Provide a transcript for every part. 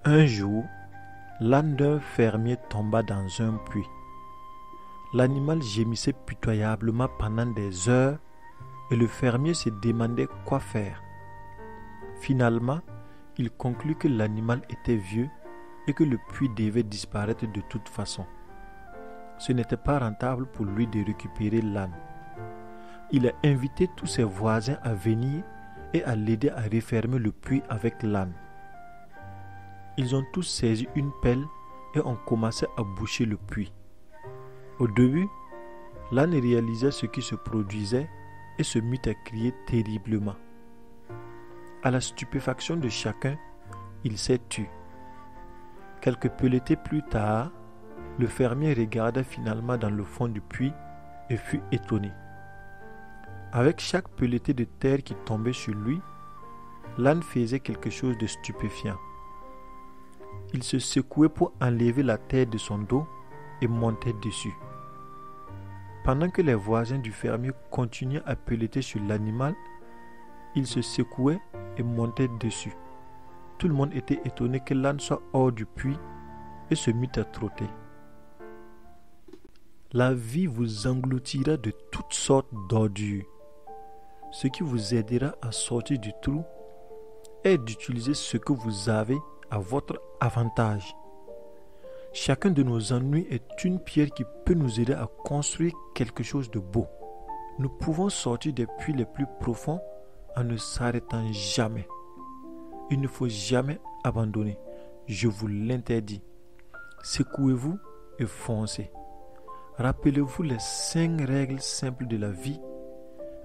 Un jour, l'âne d'un fermier tomba dans un puits. L'animal gémissait pitoyablement pendant des heures et le fermier se demandait quoi faire. Finalement, il conclut que l'animal était vieux et que le puits devait disparaître de toute façon. Ce n'était pas rentable pour lui de récupérer l'âne. Il a invité tous ses voisins à venir et à l'aider à refermer le puits avec l'âne. Ils ont tous saisi une pelle et ont commencé à boucher le puits. Au début, l'âne réalisait ce qui se produisait et se mit à crier terriblement. À la stupéfaction de chacun, il s'est tu. Quelques pelletées plus tard, le fermier regarda finalement dans le fond du puits et fut étonné. Avec chaque pelletée de terre qui tombait sur lui, l'âne faisait quelque chose de stupéfiant. Il se secouait pour enlever la terre de son dos et montait dessus. Pendant que les voisins du fermier continuaient à pelleter sur l'animal, il se secouait et montait dessus. Tout le monde était étonné que l'âne soit hors du puits et se mit à trotter. La vie vous engloutira de toutes sortes d'ordures. Ce qui vous aidera à sortir du trou est d'utiliser ce que vous avez à votre avantage. Chacun de nos ennuis est une pierre qui peut nous aider à construire quelque chose de beau. Nous pouvons sortir des puits les plus profonds en ne s'arrêtant jamais. Il ne faut jamais abandonner. Je vous l'interdis. Secouez-vous et foncez. Rappelez-vous les 5 règles simples de la vie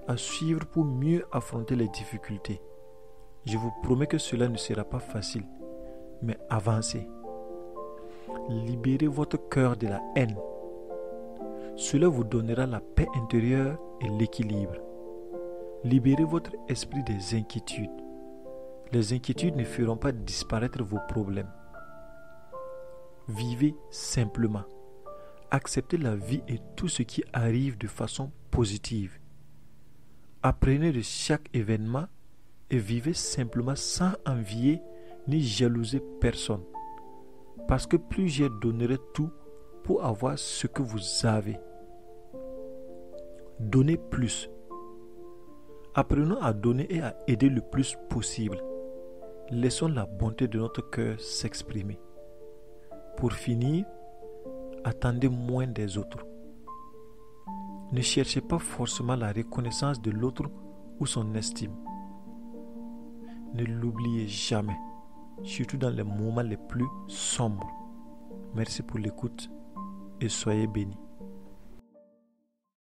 à suivre pour mieux affronter les difficultés. Je vous promets que cela ne sera pas facile, mais avancez. Libérez votre cœur de la haine. Cela vous donnera la paix intérieure et l'équilibre. Libérez votre esprit des inquiétudes. Les inquiétudes ne feront pas disparaître vos problèmes. Vivez simplement. Acceptez la vie et tout ce qui arrive de façon positive. Apprenez de chaque événement et vivez simplement sans envier ni jalouser personne. Parce que plusieurs donneraient tout pour avoir ce que vous avez. Donnez plus. Apprenons à donner et à aider le plus possible. Laissons la bonté de notre cœur s'exprimer. Pour finir, attendez moins des autres. Ne cherchez pas forcément la reconnaissance de l'autre ou son estime. Ne l'oubliez jamais, surtout dans les moments les plus sombres. Merci pour l'écoute et soyez bénis.